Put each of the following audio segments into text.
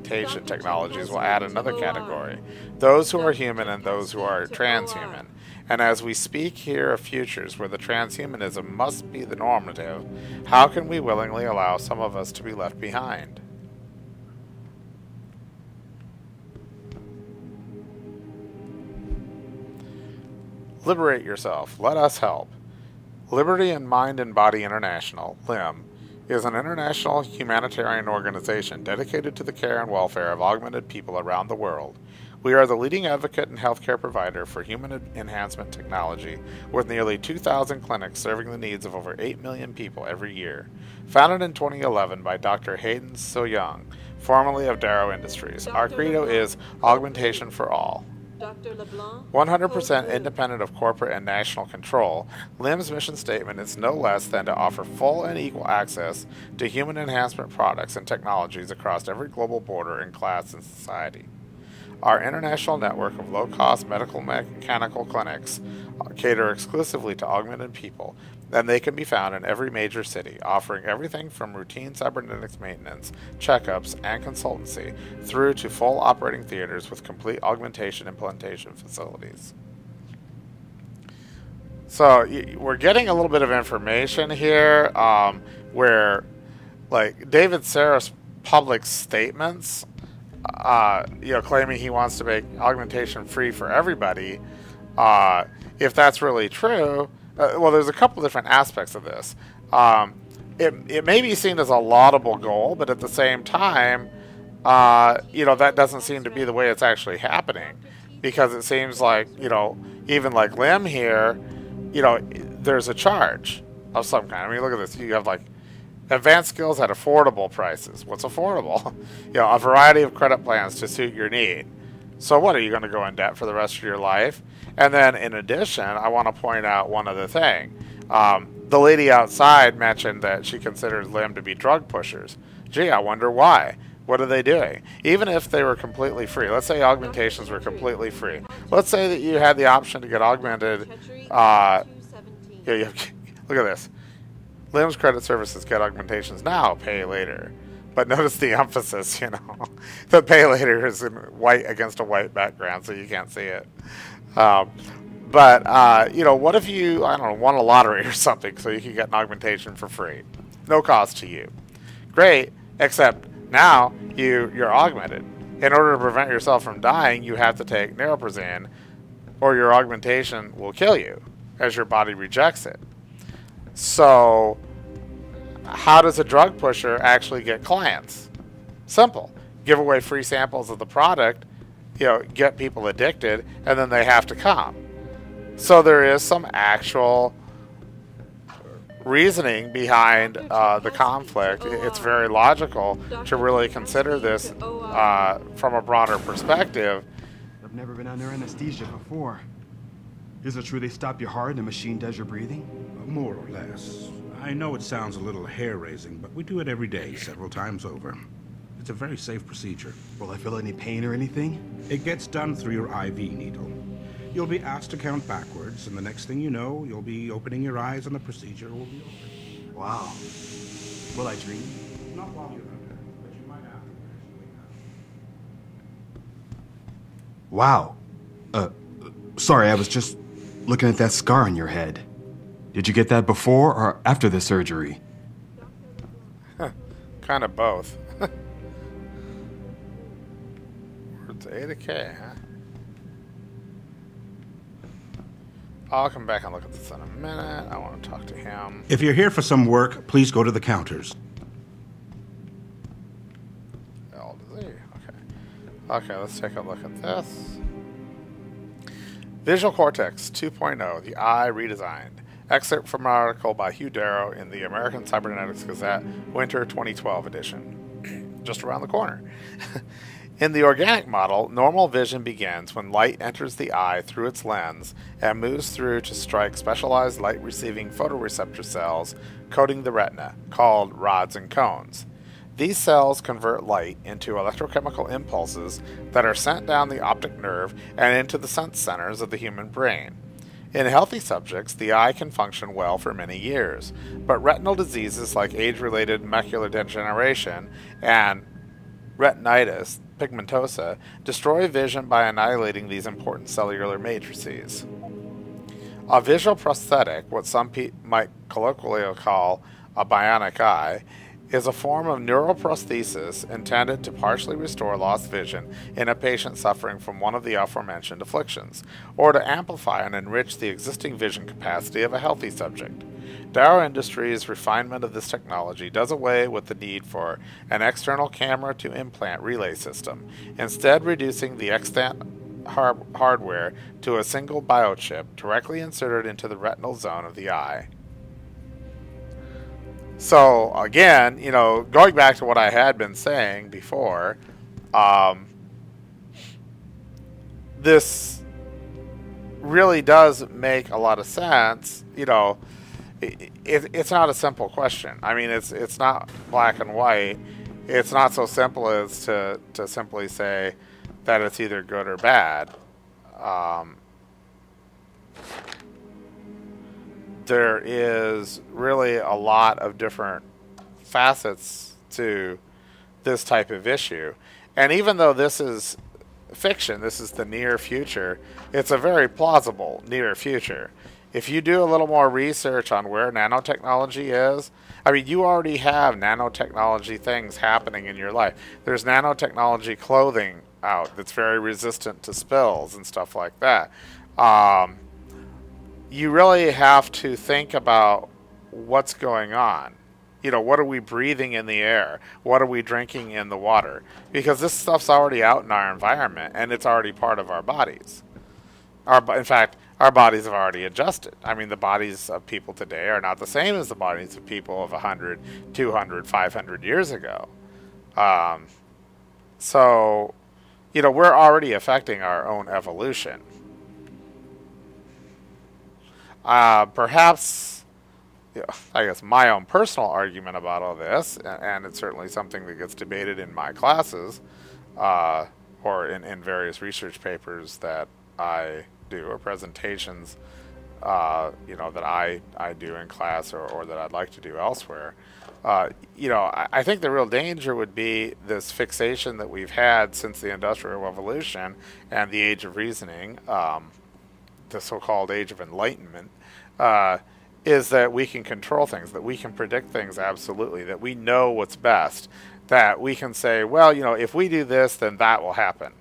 augmentation technologies will add another category, those who are human and those who are transhuman. And as we speak here of futures where the transhumanism must be the normative, how can we willingly allow some of us to be left behind? Liberate yourself. Let us help. Liberty in Mind and Body International, LIM, is an international humanitarian organization dedicated to the care and welfare of augmented people around the world. We are the leading advocate and healthcare provider for human enhancement technology, with nearly 2,000 clinics serving the needs of over 8 million people every year. Founded in 2011 by Dr. Hayden So-Young, formerly of Darrow Industries, our credo is augmentation for all. 100% independent of corporate and national control, LIM's mission statement is no less than to offer full and equal access to human enhancement products and technologies across every global border and class in society. Our international network of low-cost medical mechanical clinics cater exclusively to augmented people, and they can be found in every major city, offering everything from routine cybernetics maintenance, checkups, and consultancy, through to full operating theaters with complete augmentation implantation facilities. So we're getting a little bit of information here where, like, David Sarah's public statements, claiming he wants to make augmentation free for everybody. If that's really true, well, there's a couple different aspects of this. It may be seen as a laudable goal, but at the same time, that doesn't seem to be the way it's actually happening, because it seems like, even like Lim here, there's a charge of some kind. I mean, look at this. You have like advanced skills at affordable prices. What's affordable? A variety of credit plans to suit your need. So what, are you going to go in debt for the rest of your life? And then in addition, I want to point out one other thing. The lady outside mentioned that she considers Lim to be drug pushers. Gee, I wonder why. What are they doing? Even if they were completely free, let's say augmentations were completely free. Let's say that you had the option to get augmented. Look at this. LIM's credit services get augmentations now, pay later. But notice the emphasis, the pay later is in white against a white background, so you can't see it. What if you, won a lottery or something so you could get an augmentation for free? No cost to you. Great, except now you're augmented. In order to prevent yourself from dying, you have to take neuroplasticity, or your augmentation will kill you, as your body rejects it. So, how does a drug pusher actually get clients? Simple. Give away free samples of the product, get people addicted, and then they have to come. So there is some actual reasoning behind the conflict. It's very logical to really consider this from a broader perspective. I've never been under anesthesia before. Is it true they stop your heart and the machine does your breathing? More or less. I know it sounds a little hair-raising, but we do it every day, several times over. It's a very safe procedure. Will I feel any pain or anything? It gets done through your IV needle. You'll be asked to count backwards, and the next thing you know, you'll be opening your eyes and the procedure will be over. Wow. Will I dream? Not while you're under, but you might afterwards. Wow. Sorry, I was just looking at that scar on your head. Did you get that before or after the surgery? Kind of both. Words A to K, huh? I'll come back and look at this in a minute. I want to talk to him. If you're here for some work, please go to the counters. L to Z. Okay. Okay, let's take a look at this. Visual Cortex 2.0, the eye redesigned. Excerpt from an article by Hugh Darrow in the American Cybernetics Gazette, Winter 2012 edition. Just around the corner. In the organic model, normal vision begins when light enters the eye through its lens and moves through to strike specialized light-receiving photoreceptor cells coating the retina, called rods and cones. These cells convert light into electrochemical impulses that are sent down the optic nerve and into the sense centers of the human brain. In healthy subjects, the eye can function well for many years, but retinal diseases like age-related macular degeneration and retinitis pigmentosa destroy vision by annihilating these important cellular matrices. A visual prosthetic, what some might colloquially call a bionic eye, is a form of neuroprosthesis intended to partially restore lost vision in a patient suffering from one of the aforementioned afflictions, or to amplify and enrich the existing vision capacity of a healthy subject. Dow Industries' refinement of this technology does away with the need for an external camera-to-implant relay system, instead reducing the extant hardware to a single biochip directly inserted into the retinal zone of the eye. So again, going back to what I had been saying before, this really does make a lot of sense. It's not a simple question. I mean, it's not black and white. It's not so simple as to simply say that it's either good or bad. There is really a lot of different facets to this type of issue. And even though this is fiction, this is the near future, it's a very plausible near future. If you do a little more research on where nanotechnology is, I mean, you already have nanotechnology things happening in your life. There's nanotechnology clothing out that's very resistant to spills and stuff like that. You really have to think about what's going on. What are we breathing in the air? What are we drinking in the water? Because this stuff's already out in our environment, and it's already part of our bodies. In fact, our bodies have already adjusted. I mean, the bodies of people today are not the same as the bodies of people of 100, 200, 500 years ago. So, we're already affecting our own evolution. Perhaps, I guess my own personal argument about all this, and it's certainly something that gets debated in my classes, or in various research papers that I do, or presentations, that I do in class, or that I'd like to do elsewhere. I think the real danger would be this fixation that we've had since the Industrial Revolution and the Age of Reasoning, the so-called Age of Enlightenment, is that we can control things, that we can predict things absolutely, that we know what's best, that we can say, well, if we do this, then that will happen.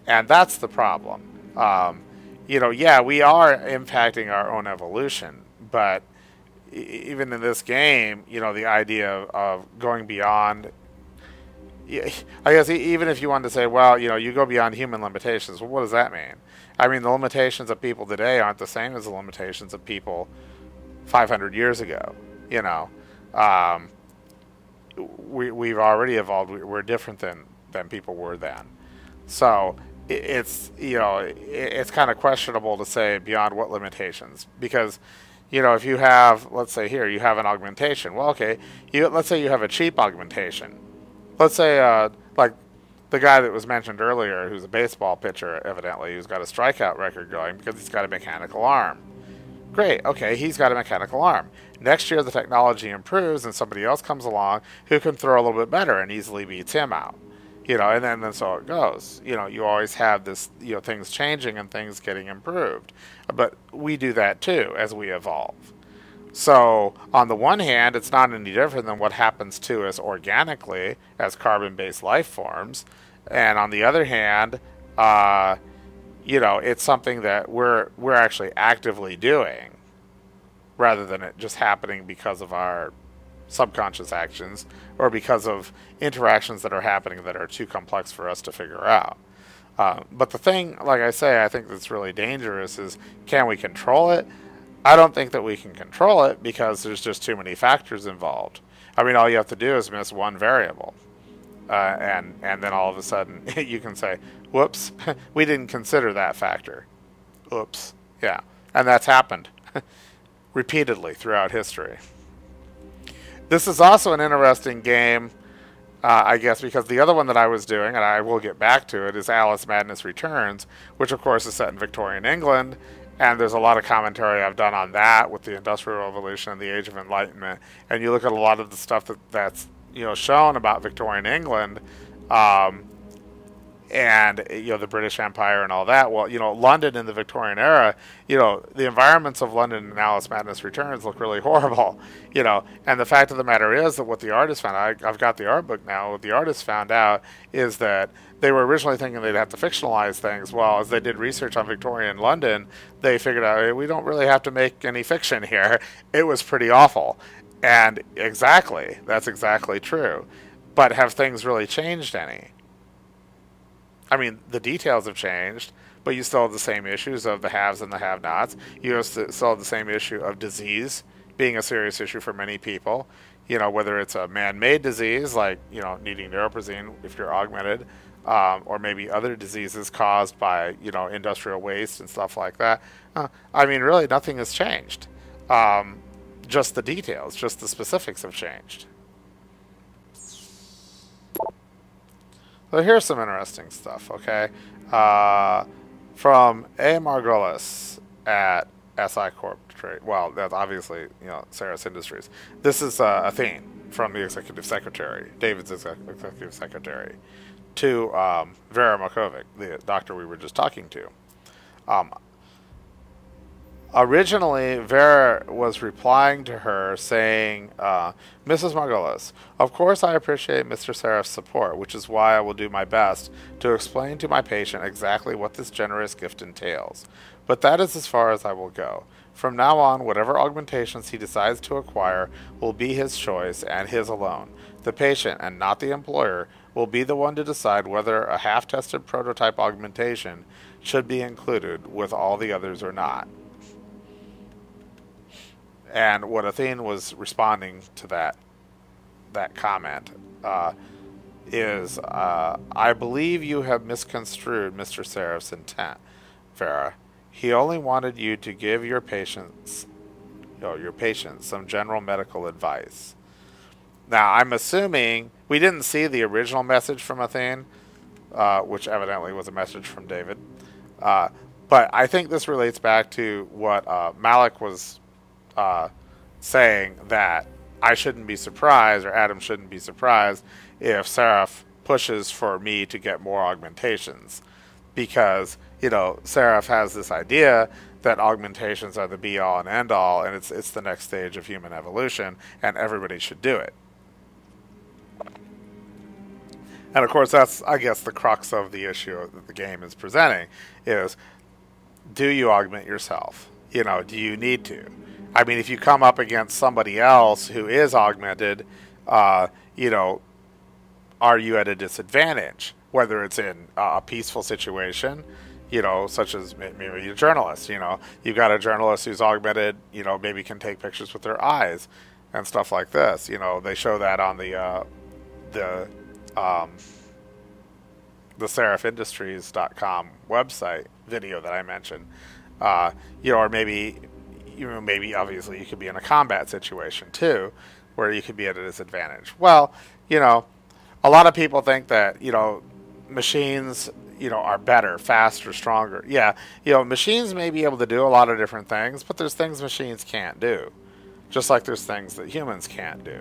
And that's the problem. Yeah, we are impacting our own evolution, but even in this game, the idea of going beyond, I guess even if you wanted to say, well, you go beyond human limitations, well, what does that mean? I mean, the limitations of people today aren't the same as the limitations of people 500 years ago. We've already evolved. We're different than people were then. So it's kind of questionable to say beyond what limitations, because if you have, let's say here, you have an augmentation. Well, okay, let's say you have a cheap augmentation. Let's say like the guy that was mentioned earlier, who's a baseball pitcher, evidently, who's got a strikeout record going because he's got a mechanical arm. Great, okay, he's got a mechanical arm. Next year the technology improves and somebody else comes along who can throw a little bit better and easily beats him out. And then so it goes. You always have this, things changing and things getting improved. But we do that too as we evolve. So on the one hand, it's not any different than what happens to us organically as carbon-based life forms. And on the other hand, it's something that we're actually actively doing, rather than it just happening because of our subconscious actions or because of interactions that are happening that are too complex for us to figure out. But the thing, like I say, I think that's really dangerous is, can we control it? I don't think that we can control it because there's just too many factors involved. I mean, all you have to do is miss one variable. And then all of a sudden you can say, whoops, we didn't consider that factor. Oops. Yeah. And that's happened repeatedly throughout history. This is also an interesting game, I guess, because the other one that I was doing, and I will get back to it, is Alice Madness Returns, which of course is set in Victorian England. And there's a lot of commentary I've done on that with the Industrial Revolution and the Age of Enlightenment. And you look at a lot of the stuff that's shown about Victorian England, And the British Empire and all that. Well, London in the Victorian era, the environments of London in Alice Madness Returns look really horrible. And the fact of the matter is that what the artist found out, I've got the art book now, what the artist found out is that they were originally thinking they'd have to fictionalize things. Well, as they did research on Victorian London, they figured out, hey, we don't really have to make any fiction here. It was pretty awful. And exactly, that's exactly true. But have things really changed any? I mean, the details have changed, but you still have the same issues of the haves and the have-nots. You still have the same issue of disease being a serious issue for many people. Whether it's a man-made disease, like, needing neuroplasticity if you're augmented, or maybe other diseases caused by, industrial waste and stuff like that. I mean, really, nothing has changed. Just the details, just the specifics have changed. So here's some interesting stuff, okay? From A. Margolis at SI Corp Trade. Well, that's obviously, Ceres Industries. This is Athene from the Executive Secretary, David's Executive Secretary, to Vera Makovic, the doctor we were just talking to. Originally, Vera was replying to her saying, Mrs. Margolis, of course I appreciate Mr. Serif's support, which is why I will do my best to explain to my patient exactly what this generous gift entails. But that is as far as I will go. From now on, whatever augmentations he decides to acquire will be his choice and his alone. The patient, and not the employer, will be the one to decide whether a half-tested prototype augmentation should be included with all the others or not. And what Athene was responding to that comment is, I believe you have misconstrued Mr. Serif's intent, Vera. He only wanted you to give your patients some general medical advice. Now, I'm assuming we didn't see the original message from Athene, which evidently was a message from David. But I think this relates back to what Malik was saying, that I shouldn't be surprised, or Adam shouldn't be surprised, if Seraph pushes for me to get more augmentations. Because, Seraph has this idea that augmentations are the be-all and end-all, and it's the next stage of human evolution, and everybody should do it. And of course, that's, I guess, the crux of the issue that the game is presenting, is, do you augment yourself? Do you need to? I mean, if you come up against somebody else who is augmented, are you at a disadvantage? Whether it's in a peaceful situation, such as maybe a journalist, you've got a journalist who's augmented, maybe can take pictures with their eyes and stuff like this. They show that on the serifindustries.com website video that I mentioned. Or maybe obviously you could be in a combat situation too, where you could be at a disadvantage. Well, a lot of people think that, machines, are better, faster, stronger. Yeah, machines may be able to do a lot of different things, but there's things machines can't do. Just like there's things that humans can't do.